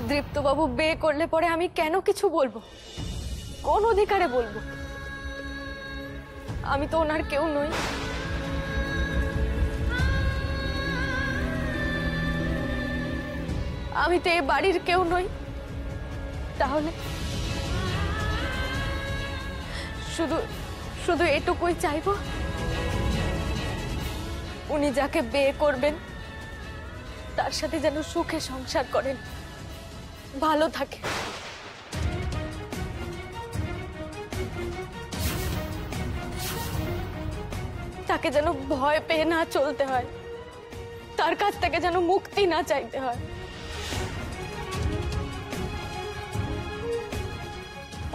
দীপ্তবাবু বিয়ে করলে পরে আমি কেন কিছু বলবো? কোন অধিকারে বলবো? আমি তো ওনার কেউ নই। আমি তো এই বাড়ির কেউ নই। তাহলে শুধু শুধু এটুকুই চাইবো, উনি যাকে বিয়ে করবেন তার সাথে যেন সুখে সংসার করেন, ভালো থাকে। তাকে যেন ভয় পেয়ে না চলতে হয়, তার কাছ থেকে যেন মুক্তি না চাইতে হয়।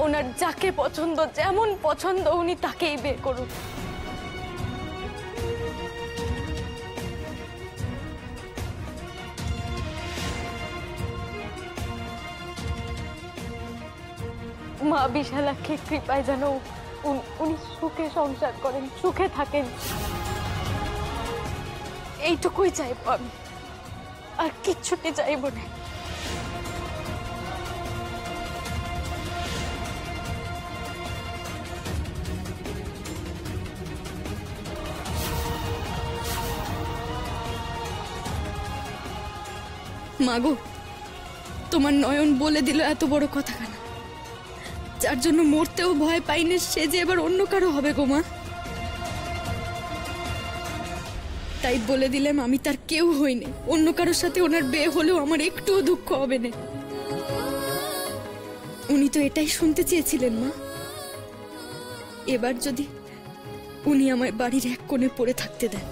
ওনার যাকে পছন্দ, যেমন পছন্দ, উনি তাকেই বিয়ে করুন। মা বিশালাক্ষীর কৃপায় যেন উনি সুখে সংসার করেন, সুখে থাকেন, এইটুকুই চাইবো আমি, আর কিচ্ছুটি চাইবো না। মাগো, তোমার নয়ন বলে দিল এত বড় কথা কেন? যার জন্য মরতেও ভয় পাইনি, সে যে এবার অন্য কারো হবে গো মা। তাই বলে দিলাম আমি তার কেউ হইনি, অন্য কারোর সাথে ওনার বিয়ে হলেও আমার একটুও দুঃখ হবে না। উনি তো এটাই শুনতে চেয়েছিলেন মা। এবার যদি উনি আমায় বাড়ির এক কোণে পড়ে থাকতে দেন।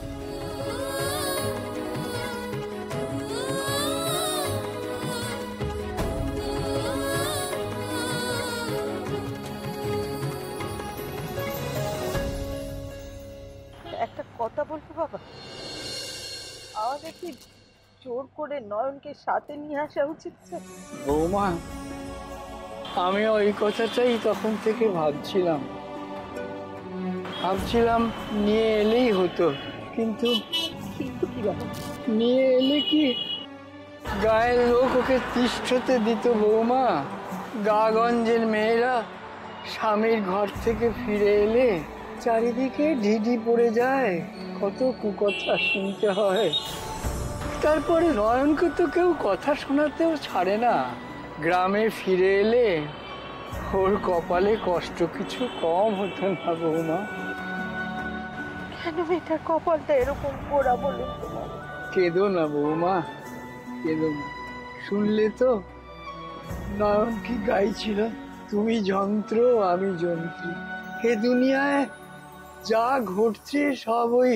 একটা কথা বলবো বাবা, আমাদের কি জোর করে নয়নকে সাথে নিয়ে আসা উচিত? বৌমা, আমি ওই কথাটাই তখন থেকে ভাবছিলাম নিয়ে এলেই হতো, কিন্তু কি বাবা, নিয়ে এলে কি গায়ের লোক ওকে তিষ্ঠতে দিত বৌমা? গাগঞ্জের মেয়েরা স্বামীর ঘর থেকে ফিরে এলে চারিদিকে ঢিঢি পড়ে যায়, কত কুকথা শুনতে হয়। তারপরে নয়নকে তো কেউ কথা শোনাতেও ছাড়ে না। গ্রামে ফিরে এলে ওর কপালে কষ্ট কিছু কম হতো না বৌমা। কেন মেয়েটার কপালটা এরকম পোড়া বলুন তো? কেঁদো না বৌমা, কেঁদো না। শুনলে তো নয়ন কি গাইছিল, তুমি যন্ত্র আমি যন্ত্রী। এ দুনিয়ায় যা ঘটছে সব ওই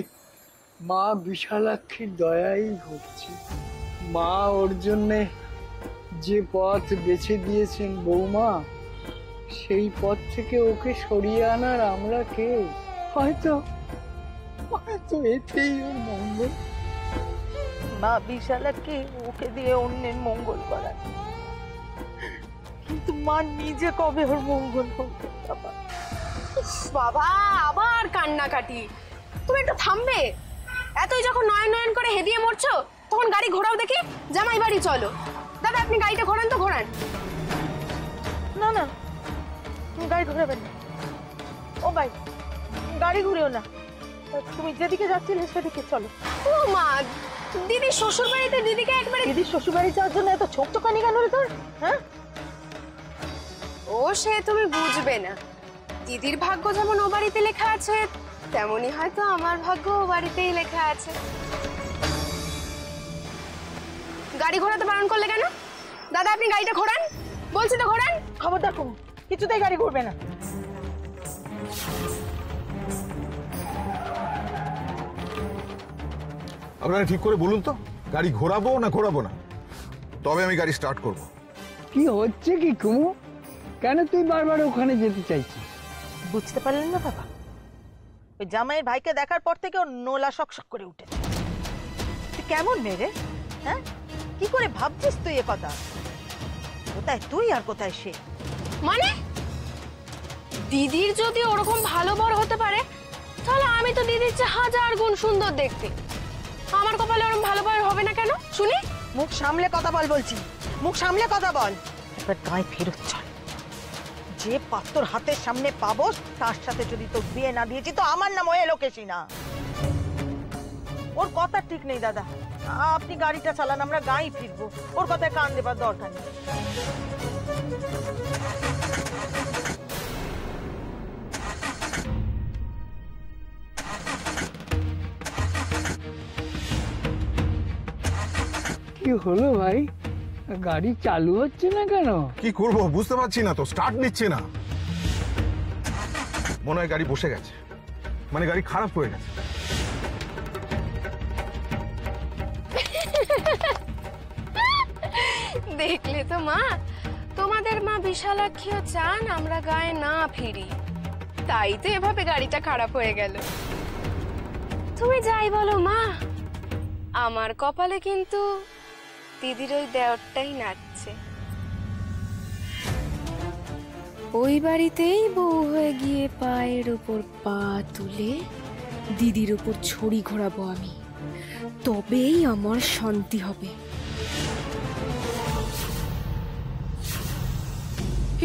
মা বিশালাক্ষীর দয়াই ঘটছে। মা ওর জন্যে যে পথ বেছে দিয়েছেন বৌমা, সেই পথ থেকে ওকে সরিয়ে আনার আমরা কে? হয়তো এতেই ওর মঙ্গল। মা বিশালাক্ষী ওকে দিয়ে অন্যের মঙ্গল করায়, কিন্তু মা নিজে কবে ওর মঙ্গল করবে? বাবা বাবা, আবার কান্নাকাটি। তুমি একটু থামবে? এতই যখন নয়ন নয়ন করে হেদিয়ে মরছো, তখন গাড়ি ঘোরাও দেখি, জামাই বাড়ি চলো। দাদা, আপনি গাড়িটা ঘোরান তো, ঘোরান। না না, তুমি গাড়ি ঘুরাবেন না। ও ভাই, গাড়ি ঘুরেও না, তুমি যেদিকে যাচ্ছিলে সেদিকে চলো। ও মা, দিদির শ্বশুর বাড়িতে দিদিকে একবারে... দিদির শ্বশুর বাড়ি যাওয়ার জন্য এত ছোকচকানি কেন রে তোর? হ্যাঁ, ও সে তুমি বুঝবে না। দিদির ভাগ্য যেমন ও বাড়িতে লেখা আছে, তেমনই হয়তো আমার ভাগ্য ও বাড়িতেই লেখা আছে। গাড়ি ঘোরাতে বারণ করলে কেন? দাদা, আপনি গাড়িটা ঘোরান, বলছি তো ঘোরান। খবরদার কম, কিছুতেই গাড়ি ঘুরবে না। আপনারা ঠিক করে বলুন তো, গাড়ি ঘোরাবো না ঘোরাবো না? তবে আমি গাড়ি স্টার্ট করব। কি হচ্ছে কি কুমু? কেন তুই বারবার ওখানে যেতে চাইছিস? বুঝতে পারলেন না বাবা? ওই জামাইয়ের ভাইকে দেখার পর থেকে ওর নোলা শকশক করে উঠেছে। তুই কেমন মেরে? হ্যাঁ, কি করে ভাবছিস তুই এ কথা? কোথায় তুই আর কোথায় সে? মানে দিদির যদি ওরকম ভালো বর হতে পারে, তাহলে আমি তো দিদির চেয়ে 1000 গুণ সুন্দর দেখতে। আমার কপালে ওরকম ভালো বর হবে না কেন শুনি? মুখ সামলে কথা বল বলছি। মুখ সামলে কথা বল। এবার গায়ে ফেরত চল। যে পাত্র হাতের সামনে পাবো তার সাথে যদি তোর বিয়ে না দিয়েছি তো আমার নাম হয়ে লোকেশই না। ওর কথা ঠিক নেই দাদা, আপনি গাড়িটা চালান, আমরা গাঁই ফিরবো, ওর কথায় কান দেবার দরকার নেই। কি হলো ভাই, গাড়ি চালু হচ্ছে না কেন? কি করবো বুঝতে পারছি না তো, স্টার্ট নিচ্ছে না। মনে হয় গাড়ি বসে গেছে, মানে গাড়ি খারাপ হয়ে গেছে। দেখলে তো মা, তোমাদের মা বিশালাক্ষীও চান আমরা গায়ে না ফিরি, তাই তো এভাবে গাড়িটা খারাপ হয়ে গেল। তুমি যাই বলো মা, আমার কপালে কিন্তু দিদির ওই দেওরটাই নাচছে। ওই বাড়িতেই বউ হয়ে গিয়ে পায়ের উপর পা তুলে দিদির উপর ছড়ি ঘোরাবো আমি, তবেই আমার শান্তি হবে।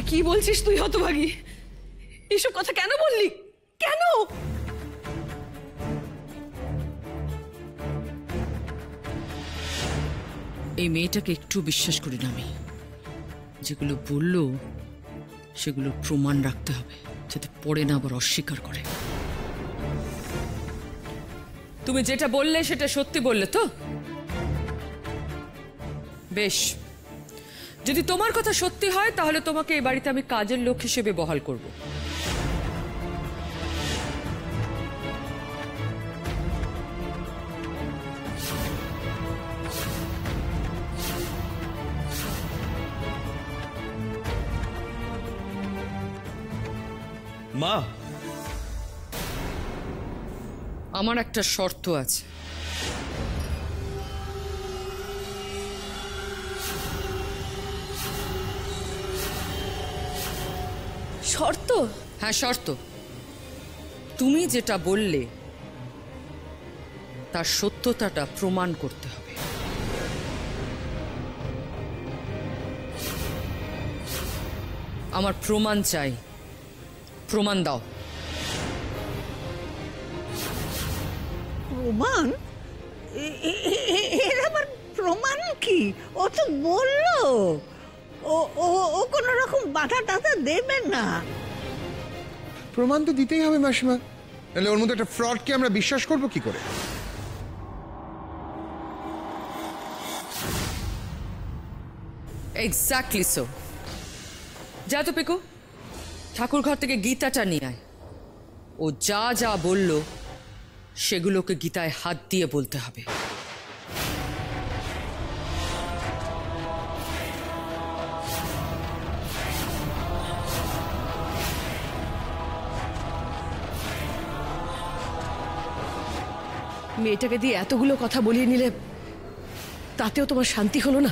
কি বলছিস তুই হতভাগী? এসব কথা কেন বললি? কেন? এই মেয়েটাকে একটু বিশ্বাস করি না আমি। যেগুলো বললো সেগুলো প্রমাণ রাখতে হবে, যাতে পরে না আবার অস্বীকার করে। তুমি যেটা বললে সেটা সত্যি বললে তো? বেশ, যদি তোমার কথা সত্যি হয় তাহলে তোমাকে এই বাড়িতে আমি কাজের লোক হিসেবে বহাল করব। মা, আমার একটা শর্ত আছে। শর্ত? হ্যাঁ, শর্ত। তুমি যেটা বললে তার সত্যতাটা প্রমাণ করতে হবে। আমার প্রমাণ চাই, প্রমাণ দাও। প্রমাণ? এর আবার প্রমাণ কি? ও তো বললো ও কোনো রকম বাধা টাধা দেবে না। প্রমাণ তো দিতেই হবে মাসিমা, নাহলে ওর মধ্যে একটা ফ্রডকে আমরা বিশ্বাস করবো কি করে? Exactly so. যা তো পিকু, ঠাকুর ঘর থেকে গীতাটা নিয়ে আয়। ও যা যা বলল সেগুলোকে গীতায় হাত দিয়ে বলতে হবে। মেয়েটাকে দিয়ে এতগুলো কথা বলিয়ে নিলে তাতেও তোমার শান্তি হলো না?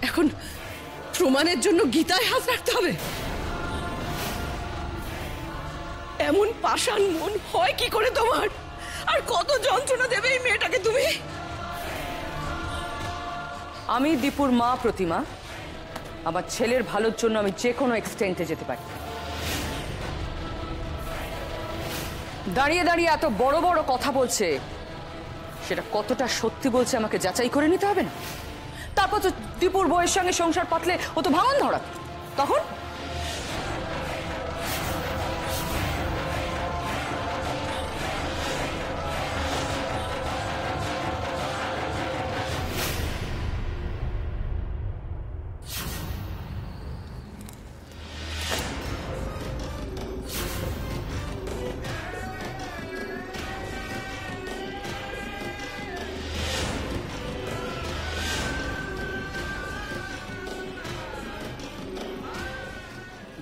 এখন প্রমাণের জন্য গীতায় হাত রাখতে হবে? এমন পাষাণ মন হয় কি করে তোমার? আর কত যন্ত্রণা দেবে এই মেয়েটাকে তুমি? আমি দীপুর মা প্রতিমা, আমার ছেলের ভালোর জন্য আমি যে কোনো এক্সটেন্টে যেতে পারি। দাঁড়িয়ে দাঁড়িয়ে এত বড় বড় কথা বলছে, সেটা কতটা সত্যি বলছে আমাকে যাচাই করে নিতে হবে না? তারপর তো দীপুর বউয়ের সঙ্গে সংসার পাতলে ও তো ভাঙন ধরা, তখন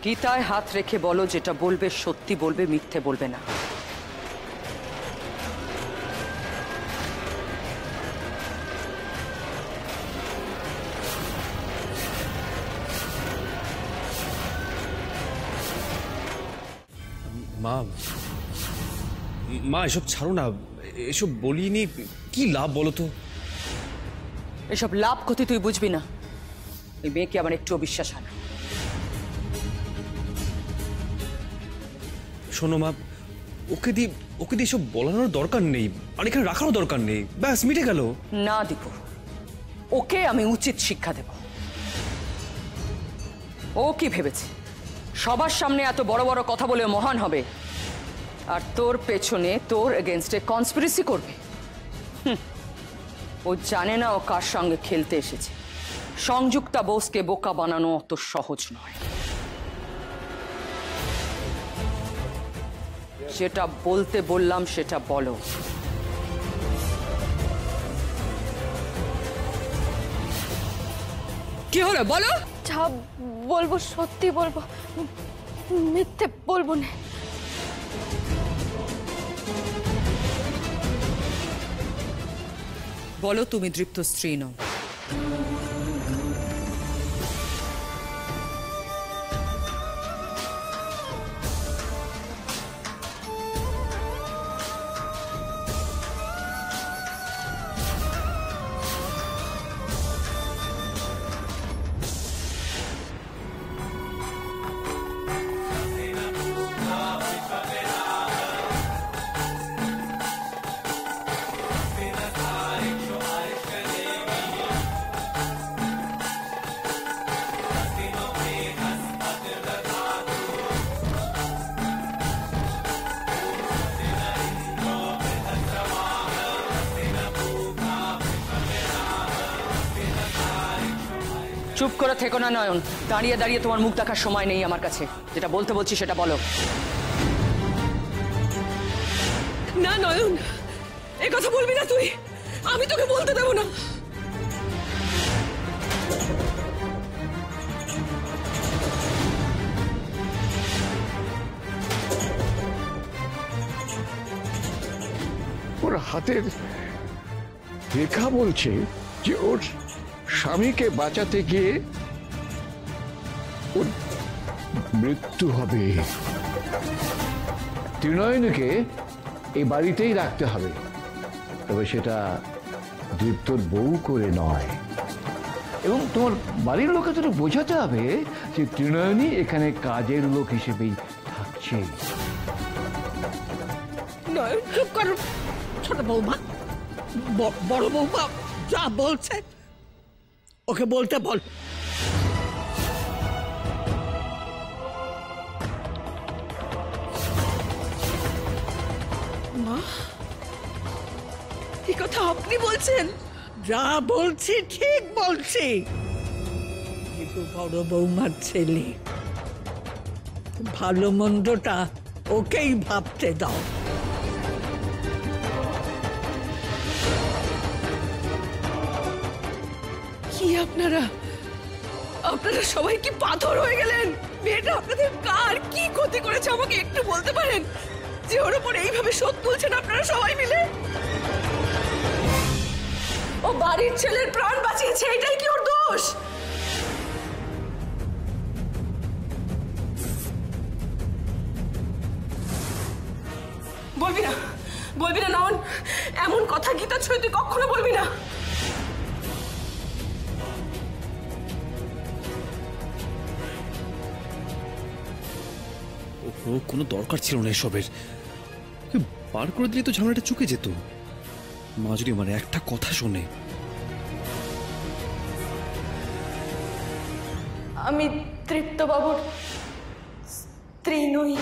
গীতায় হাত রেখে বলো, যেটা বলবে সত্যি বলবে, মিথ্যে বলবে না। মা, মা এসব ছাড়ো না, এসব বলিনি, কি লাভ বলো তো? এসব লাভ ক্ষতি তুই বুঝবি না। ওই মেয়েকে আমার একটুও বিশ্বাস হয় না। শোনো মা, ওকে দিয়ে সব বলানোর দরকার নেই, আর এখানে রাখারও দরকার নেই, ব্যাস মিটে গেল। না দীপু, ওকে আমি উচিত শিক্ষা দেব। ও কি ভেবেছে সবার সামনে এত বড় বড় কথা বলে মহান হবে, আর তোর পেছনে তোর এগেনস্টে কনস্পিরেসি করবে? ও জানে না ও কার সঙ্গে খেলতে এসেছে। সংযুক্তা বোসকে বোকা বানানো অত সহজ নয়। যেটা বলতে বললাম সেটা বলো। কি হলো বলো? যা বলবো সত্যি বলবো, মিথ্যে বলবো না। বলো তুমি দৃপ্ত স্ত্রী নও। চুপ করে থেকো না নয়ন, দাঁড়িয়ে দাঁড়িয়ে তোমার মুখ দেখার সময় নেই আমার কাছে। যেটা বলতে বলছি সেটা বলো। না নয়ন, এ কথা বলবি না তুই, আমি তোকে বলতে দেব না। ওর হাতের রেখা বলছে যে ওর স্বামীকে বাঁচাতে গিয়ে ওর মৃত্যু হবে। ত্রিনয়নীকে এই বাড়িতেই রাখতে হবে, তবে সেটা দীপ্তর বউ করে নয়। এবং তোমার বাড়ির লোকে তো বোঝাতে হবে যে ত্রিনয়নী এখানে কাজের লোক হিসেবেই থাকছে। নয়ন চুপ করো, ছোট বৌমা, বড় বৌমা যা বলছে ওকে বলতে বল। মা, এই কথা আপনি বলছেন? যা বলছি ঠিক বলছি। বড় বৌমার ছেলে, ভালো মন্দটা ওকেই ভাবতে দাও। কি আপনারা সবাই কি পাথর হয়ে গেলেন? মেয়েটা আপনাদের কার কি ক্ষতি করেছে আমাকে একটু বলতে পারেন, যে ওর উপর এইভাবে শোধ তুলছেন আপনারা সবাই মিলে? ও বাড়ির ছেলের প্রাণ বাঁচিয়েছে, এটাই কি ওর দোষ? বলবি না নয়ন, এমন কথা গীতা ছুঁয়ে তুই কখনো বলবি না। কোনো দরকার ছিল না এসবের, বার করে দিলে তো ঝামেলাটা চুকে যেত। মা যদি আমার একটা কথা শোনে। আমি তৃপ্ত বাবুর স্ত্রী নই।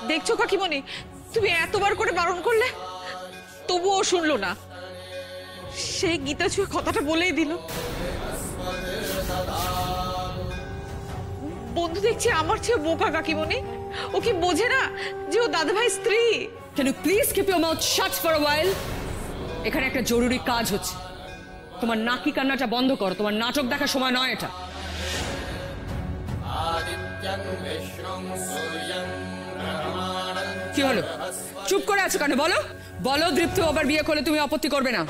দেখছো কাকিমণি, তুমি এতবার করে বারণ করলে তবুও শুনলো না। সে গীতা ছুঁয়ে কথাটা বলেই দিল। বন্ধু দেখছি আমার চেয়ে বোকা কাকিমণি, ও কি বোঝে না যে ও দাদাভাই স্ত্রী? Can you please keep your mouth shut for a while? এখানে একটা জরুরি কাজ হচ্ছে। তোমার নাকি কান্নাটা বন্ধ করো, তোমার নাটক দেখার সময় নয় এটা। কি হলো, চুপ করে আছো কেন? বলো বলো, দীপ্ত আবার বিয়ে করলে তুমি আপত্তি করবে না?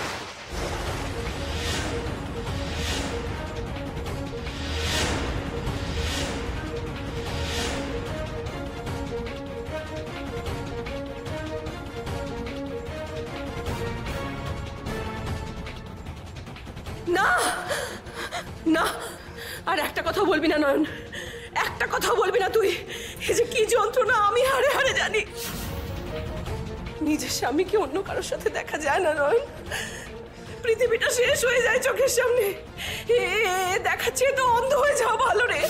না না, আর একটা কথা বলবি না নয়ন, একটা কথা বলবি না তুই। এই যে কি যন্ত্রণা আমি হাড়ে হাড়ে জানি। নিজের স্বামীকে অন্য কারোর সাথে দেখা যায় না নয়ন, পৃথিবীটা শেষ হয়ে যায় চোখের সামনে। দেখাচ্ছে তো অন্ধ হয়ে যাওয়া ভালো রে।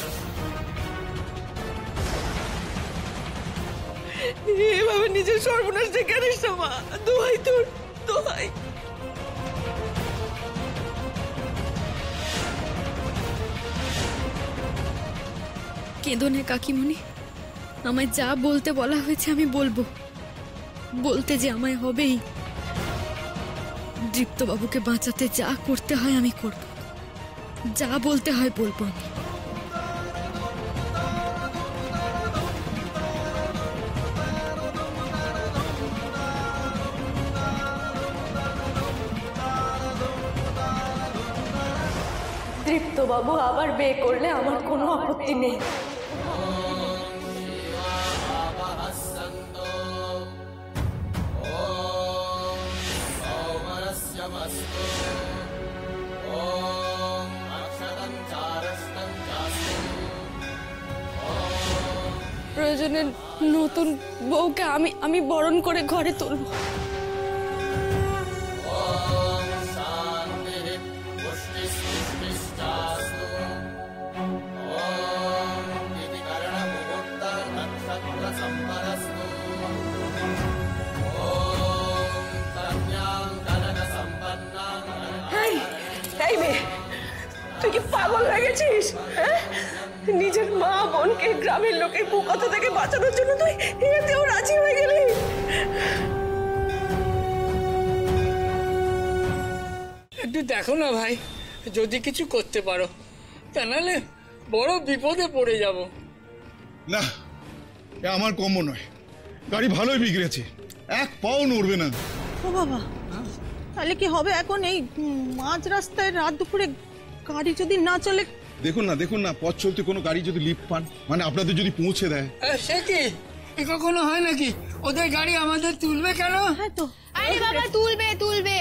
এভাবে নিজের সর্বনাশ ডেকে আনিস না মা, দোহাই তোর, দোহাই। কেঁদো না কাকিমণি, আমায় যা বলতে বলা হয়েছে আমি বলবো, বলতে যে আমায় হবেই। দীপ্তবাবুকে বাঁচাতে যা করতে হয় আমি করব, যা বলতে হয় বলবো আমি। দীপ্তবাবু আবার বিয়ে করলে আমার কোনো আপত্তি নেই। প্রয়োজনে নতুন বউকে আমি বরণ করে ঘরে তুলব। এই মেয়ে, তুই কি পাগল হয়ে গেছিস? হ্যাঁ, নিজের মা বোনকে গ্রামের লোকের কুকথা থেকে বাঁচানোর জন্য তুই এতেও রাজি হয়ে গেলি। একটু দেখো না ভাই, যদি কিছু করতে পারো, তা নাহলে বড় বিপদে পড়ে যাব। না, এ আমার কম্য নয়। গাড়ি ভালোই বিগড়েছে, এক পাও নড়বে না। ও বাবা, তাহলে কি হবে এখন? এই মাঝ রাস্তায় রাত দুপুরে গাড়ি যদি না চলে? দেখুন না, পথ চলতে কোনো গাড়ি যদি লিফট পান, মানে আপনাদের যদি পৌঁছে দেয়। সে কি কখনো হয় নাকি? ওদের গাড়ি আমাদের তুলবে কেন? হ্যাঁ তো। আরে বাবা, তুলবে তুলবে,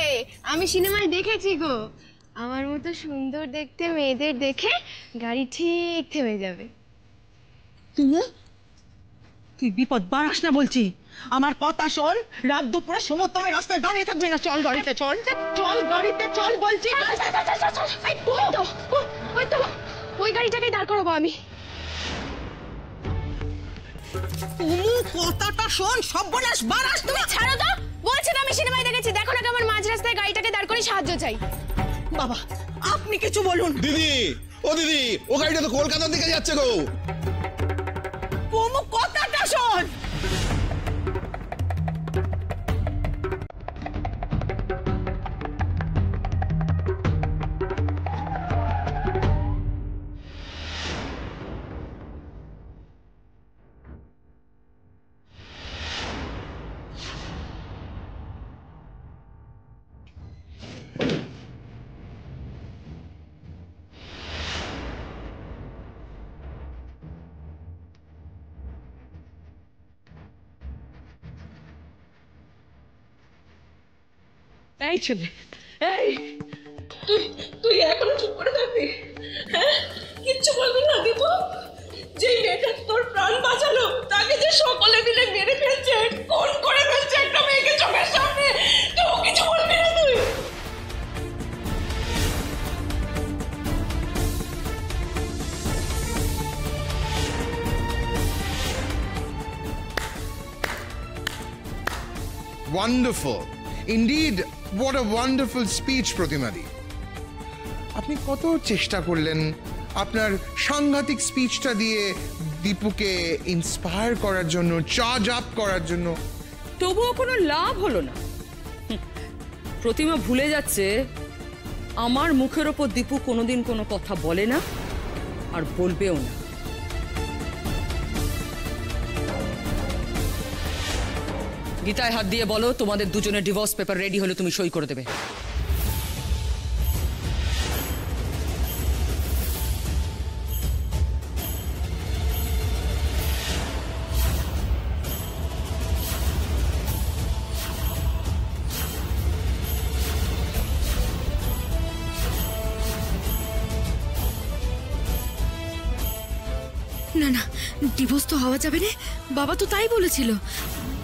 আমি সিনেমায় দেখেছি গো। আমার মতো সুন্দর দেখতে মেয়েদের দেখে গাড়ি ঠিক থেমে যাবে। তুই বিপদ বাড়াস না বলছি। আমার কথা শোন, রাত দুপুরে সমস্ত রাস্তায় দাঁড়িয়ে থাকবি না। চল গাড়িতে চল, চল গাড়িতে চল বলছি। ওই গাড়িটাকে দাঁড় করাবো আমি। তুমি কথাটা শোন, সর্বনাশ বাড়াস। তুমি ছাড়ো তো, বলছি তো আমি সিনেমায় দেখেছি। দেখো না আমার মাঝ রাস্তায় গাড়িটাকে দাঁড় করে সাহায্য চাই। বাবা, আপনি কিছু বলুন। দিদি, ও দিদি, ও গাড়িটা তো কলকাতার দিকে যাচ্ছে গো। তুমি কথাটা শোন। এই ছেলে, এই তুই এখনো চুপ করে থাকবি? হ্যাঁ, কিচ্ছু বলবি না দীপু? যে মেয়েটা তোর প্রাণ বাঁচালো তাকে যে সকলে মিলে মেরে ফেলছে, খুন করে ফেলছে একটা মেয়েকে চোখের সামনে, তো কিছু বলবি না তুই? Wonderful. Indeed, what a wonderful speech, প্রতিমাদি। আপনি কত চেষ্টা করলেন আপনার সাংঘাতিক স্পিচটা দিয়ে দীপুকে ইন্সপায়ার করার জন্য, চার্জ আপ করার জন্য, তবুও কোনো লাভ হলো না। প্রতিমা ভুলে যাচ্ছে আমার মুখের ওপর দীপু কোনোদিন কোনো কথা বলে না, আর বলবেও না। গীতায় হাত দিয়ে বলো তোমাদের দুজনের ডিভোর্স পেপার রেডি হলে তুমি সই করে দেবে। না না, ডিভোর্স তো হওয়া যাবে না। বাবা তো তাই বলেছিল,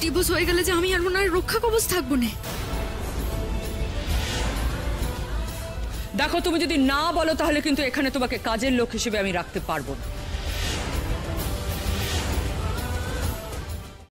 ডিভোর্স হয়ে গেলে যে আমি আর মনে হয় রক্ষা কবচ থাকবো না। দেখো তুমি যদি না বলো তাহলে কিন্তু এখানে তোমাকে কাজের লোক হিসেবে আমি রাখতে পারবো না।